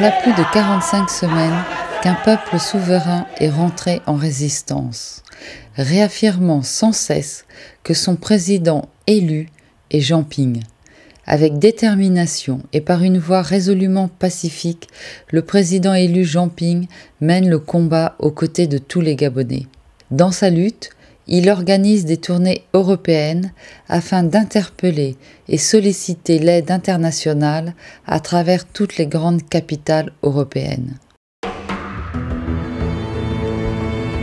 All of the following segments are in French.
Voilà plus de 45 semaines qu'un peuple souverain est rentré en résistance, réaffirmant sans cesse que son président élu est Jean Ping. Avec détermination et par une voie résolument pacifique, le président élu Jean Ping mène le combat aux côtés de tous les Gabonais. Dans sa lutte, il organise des tournées européennes afin d'interpeller et solliciter l'aide internationale à travers toutes les grandes capitales européennes.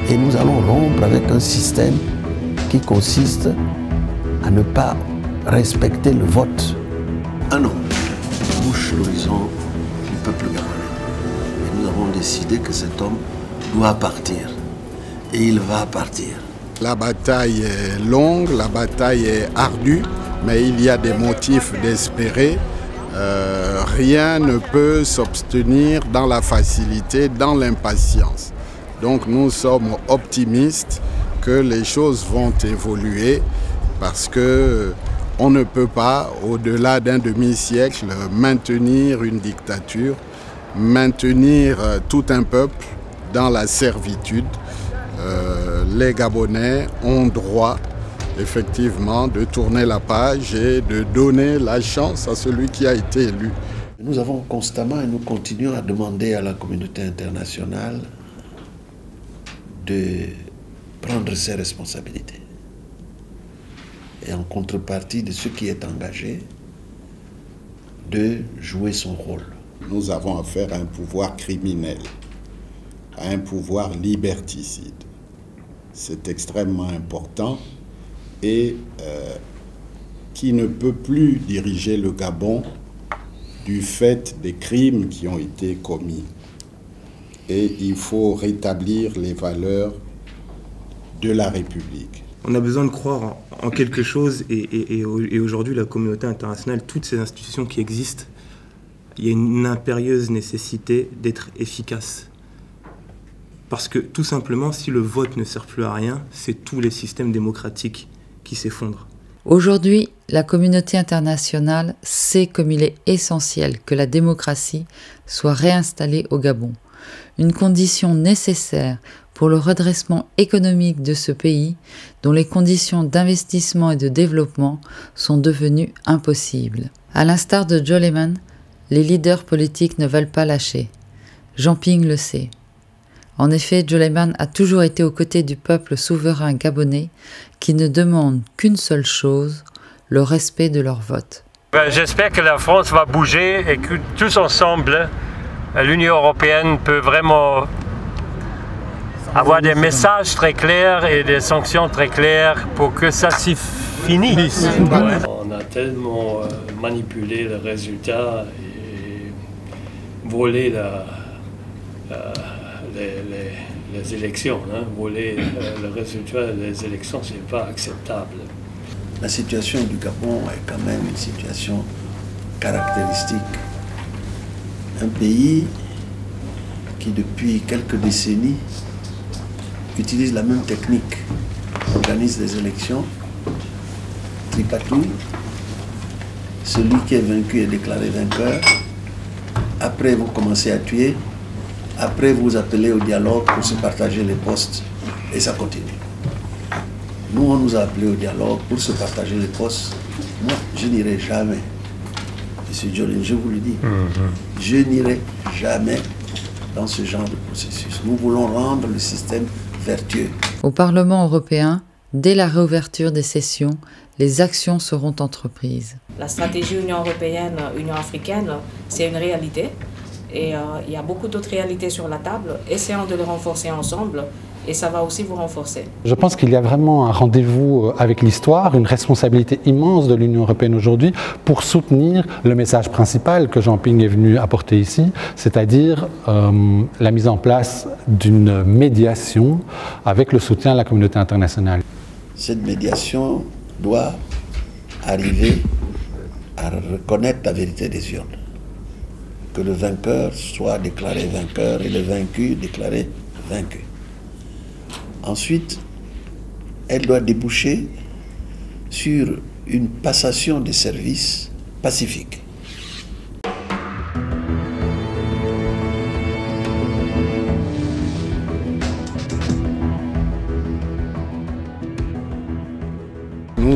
Et nous allons rompre avec un système qui consiste à ne pas respecter le vote. Un homme bouche l'horizon du peuple gabonais. Et nous avons décidé que cet homme doit partir. Et il va partir. La bataille est longue, la bataille est ardue, mais il y a des motifs d'espérer. Rien ne peut s'obtenir dans la facilité, dans l'impatience. Donc nous sommes optimistes que les choses vont évoluer parce que on ne peut pas, au-delà d'un demi-siècle, maintenir une dictature, maintenir tout un peuple dans la servitude. Les Gabonais ont droit, effectivement, de tourner la page et de donner la chance à celui qui a été élu. Nous avons constamment et nous continuons à demander à la communauté internationale de prendre ses responsabilités. Et en contrepartie de ce qui est engagé, de jouer son rôle. Nous avons affaire à un pouvoir criminel, à un pouvoir liberticide. C'est extrêmement important et qui ne peut plus diriger le Gabon du fait des crimes qui ont été commis. Et il faut rétablir les valeurs de la République. On a besoin de croire en quelque chose et aujourd'hui la communauté internationale, toutes ces institutions qui existent, il y a une impérieuse nécessité d'être efficace. Parce que tout simplement, si le vote ne sert plus à rien, c'est tous les systèmes démocratiques qui s'effondrent. Aujourd'hui, la communauté internationale sait comme il est essentiel que la démocratie soit réinstallée au Gabon. Une condition nécessaire pour le redressement économique de ce pays, dont les conditions d'investissement et de développement sont devenues impossibles. À l'instar de Joleman, les leaders politiques ne veulent pas lâcher. Jean Ping le sait. En effet, Joleman a toujours été aux côtés du peuple souverain gabonais qui ne demande qu'une seule chose, le respect de leur vote. J'espère que la France va bouger et que tous ensemble, l'Union européenne peut vraiment avoir des messages très clairs et des sanctions très claires pour que ça s'y finisse. On a tellement manipulé le résultat et volé les élections. Voler le résultat des élections, ce n'est pas acceptable. La situation du Gabon est quand même une situation caractéristique. Un pays qui depuis quelques décennies utilise la même technique, organise des élections, tripatouille, celui qui est vaincu est déclaré vainqueur, après vous commencez à tuer, après vous appelez au dialogue pour se partager les postes et ça continue. Nous on nous a appelés au dialogue pour se partager les postes. Moi je n'irai jamais, M. Jolin, je vous le dis, je n'irai jamais dans ce genre de processus. Nous voulons rendre le système vertueux. Au Parlement européen, dès la réouverture des sessions, les actions seront entreprises. La stratégie Union européenne, Union africaine, c'est une réalité. Et il y a beaucoup d'autres réalités sur la table. Essayons de les renforcer ensemble et ça va aussi vous renforcer. Je pense qu'il y a vraiment un rendez-vous avec l'histoire, une responsabilité immense de l'Union européenne aujourd'hui pour soutenir le message principal que Jean Ping est venu apporter ici, c'est-à-dire la mise en place d'une médiation avec le soutien de la communauté internationale. Cette médiation doit arriver à reconnaître la vérité des urnes. Que le vainqueur soit déclaré vainqueur et le vaincu déclaré vaincu. Ensuite, elle doit déboucher sur une passation des services pacifique.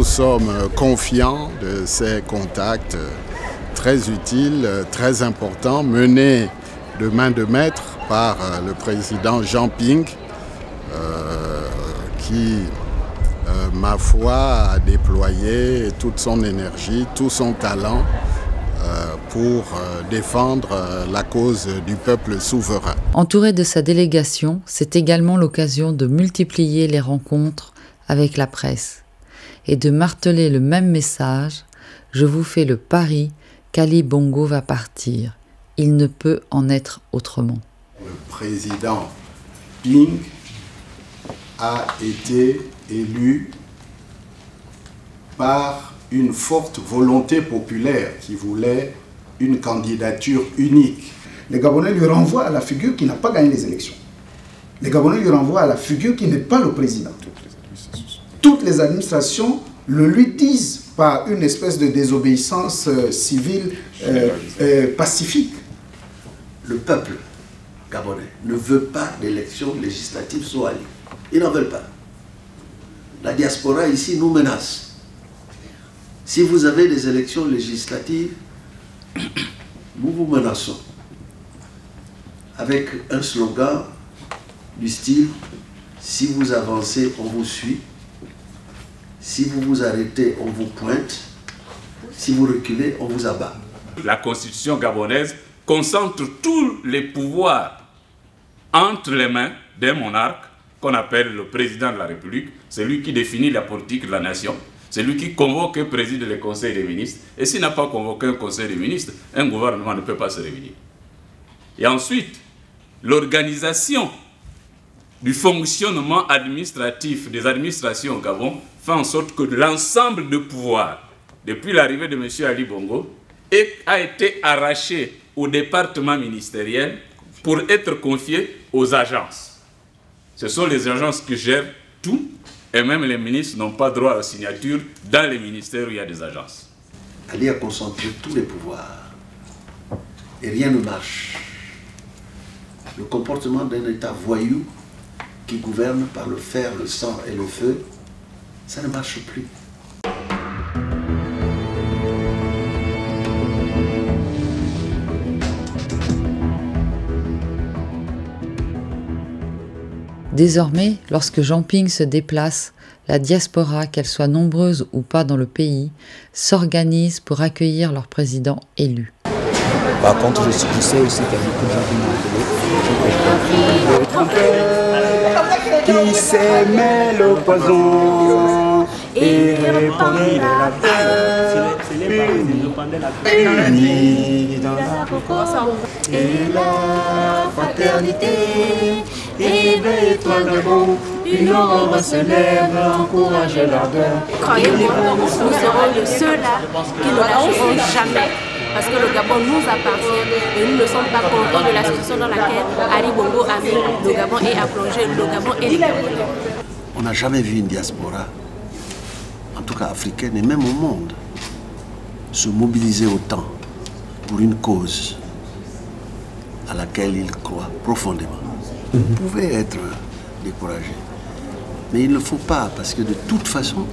sommes confiants de ces contacts très utiles, très importants, menés de main de maître par le président Jean Ping, qui, ma foi, a déployé toute son énergie, tout son talent pour défendre la cause du peuple souverain. Entouré de sa délégation, c'est également l'occasion de multiplier les rencontres avec la presse et de marteler le même message: je vous fais le pari qu'Ali Bongo va partir. Il ne peut en être autrement. Le président Ping a été élu par une forte volonté populaire qui voulait une candidature unique. Les Gabonais lui renvoient à la figure qui n'a pas gagné les élections. Les Gabonais lui renvoient à la figure qui n'est pas le président. Toutes les administrations le lui disent par une espèce de désobéissance civile pacifique. Le peuple gabonais ne veut pas d'élections législatives soit allées. Ils n'en veulent pas. La diaspora ici nous menace. Si vous avez des élections législatives, nous vous menaçons. Avec un slogan du style « Si vous avancez, on vous suit. Si vous vous arrêtez, on vous pointe. Si vous reculez, on vous abat. » La constitution gabonaise concentre tous les pouvoirs entre les mains d'un monarque qu'on appelle le président de la République. C'est lui qui définit la politique de la nation. C'est lui qui convoque et préside le conseil des ministres. Et s'il n'a pas convoqué un conseil des ministres, un gouvernement ne peut pas se réunir. Et ensuite, l'organisation du fonctionnement administratif des administrations au Gabon fait en sorte que l'ensemble de pouvoir, depuis l'arrivée de M. Ali Bongo, a été arraché au département ministériel pour être confié aux agences. Ce sont les agences qui gèrent tout, et même les ministres n'ont pas droit à signature dans les ministères où il y a des agences. Ali a concentré tous les pouvoirs et rien ne marche. Le comportement d'un État voyou qui gouverne par le fer, le sang et le feu, ça ne marche plus. Désormais, lorsque Jean Ping se déplace, la diaspora, qu'elle soit nombreuse ou pas dans le pays, s'organise pour accueillir leur président élu. Par contre, je sais aussi qu'il y a beaucoup de gens qui m'ont appelé. Qui s'aimaient le poison et répandait la terre. Unis dans la concorde et la fraternité. Éveille-toi Gabon, une aurore se lève, encourage l'ardeur. Croyez-moi, nous serons de ceux-là qui ne lâcheront jamais. Parce que le Gabon nous appartient et nous ne sommes pas contents de la situation dans laquelle Ali Bongo a mis le Gabon et a plongé le Gabon et les Gabonais. On n'a jamais vu une diaspora, en tout cas africaine et même au monde, se mobiliser autant pour une cause à laquelle ils croient profondément. Vous pouvez être découragé, mais il ne faut pas, parce que de toute façon,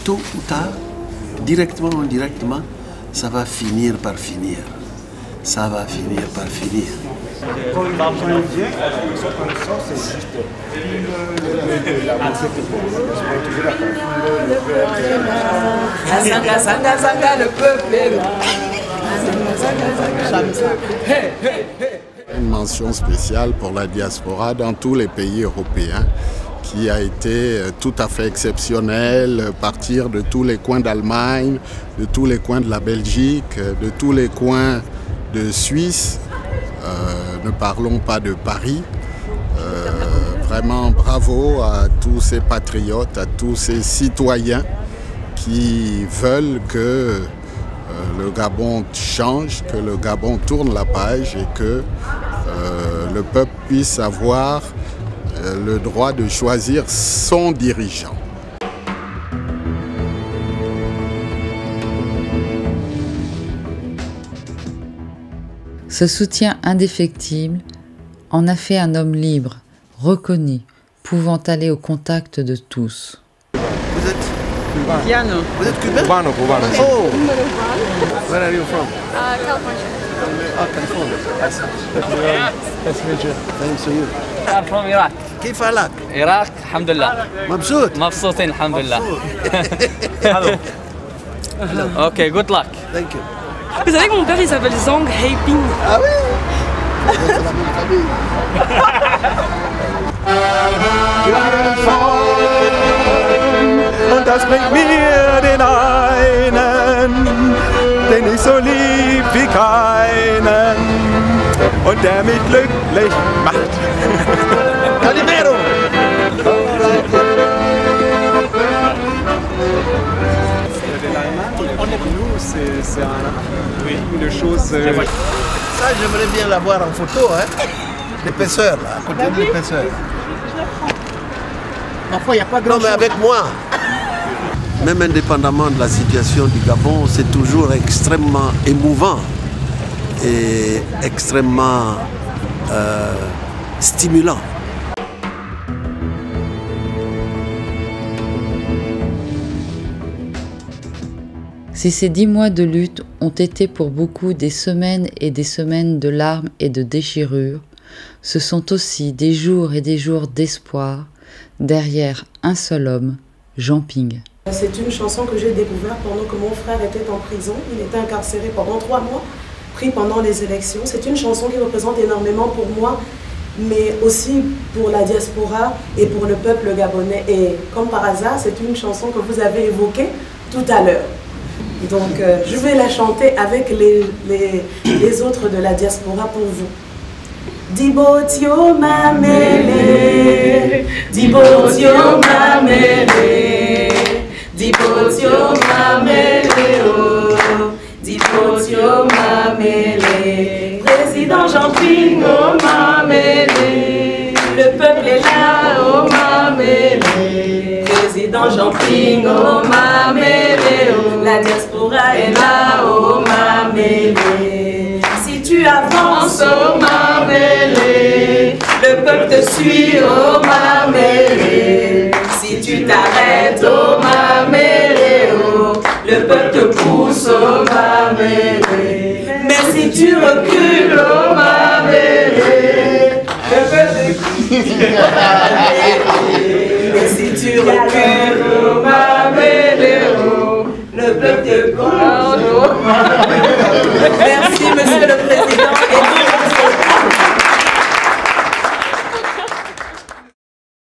tôt ou tard, directement ou indirectement, ça va finir par finir. Ça va finir par finir. Une mention spéciale pour la diaspora dans tous les pays européens qui a été tout à fait exceptionnelle, partir de tous les coins d'Allemagne, de tous les coins de la Belgique, de tous les coins de Suisse, ne parlons pas de Paris. Vraiment bravo à tous ces patriotes, à tous ces citoyens qui veulent que le Gabon change, que le Gabon tourne la page et que le peuple puisse avoir le droit de choisir son dirigeant. Ce soutien indéfectible en a fait un homme libre, reconnu, pouvant aller au contact de tous. Vous êtes Piano. Vous êtes cubain? Cubano. Oh! Where are you from? California. Oh, California. Nice to meet you. Thanks to you. I'm from Iraq. كيف حالك؟ Iraq, alhamdulillah. مبسوط؟ مبسوطين الحمد لله. Ok, good luck. Thank you. Vous savez que mon père il s'appelle Zhang Haiping. Ah oui? C'est la même famille. Und das bringt mir den einen, den ich so lieb wie keinen und der mich glücklich macht. Calimero! Nous, c'est une chose... Ça, j'aimerais bien l'avoir en photo, hein. L'épaisseur, là, à côté de l'épaisseur. Parfois, il n'y a pas Non, mais avec moi. Même indépendamment de la situation du Gabon, c'est toujours extrêmement émouvant et extrêmement stimulant. Si ces 10 mois de lutte ont été pour beaucoup des semaines et des semaines de larmes et de déchirures, ce sont aussi des jours et des jours d'espoir derrière un seul homme, Jean Ping. C'est une chanson que j'ai découverte pendant que mon frère était en prison. Il était incarcéré pendant 3 mois, pris pendant les élections. C'est une chanson qui représente énormément pour moi, mais aussi pour la diaspora et pour le peuple gabonais. Et comme par hasard, c'est une chanson que vous avez évoquée tout à l'heure. Donc je vais la chanter avec les autres de la diaspora pour vous. Dibotio mamele, Dibotio mamele, Dibotio mamele, oh, Dibotio mamele, Président Jean Ping, oh mamele, le peuple est là, oh mamele, Président Jean Ping, oh mamele, oh, la diaspora est là, oh mamele. Si tu avances, oh mamele, le peuple te suit, oh mamele. Si tu t'arrêtes, oh mamele, oh, le peuple te pousse, oh mamele. Mais si tu recules, oh mamele, le peuple te pousse, oh mamele. Et si tu recules, oh mamele, oh, le peuple te pousse, oh mamele.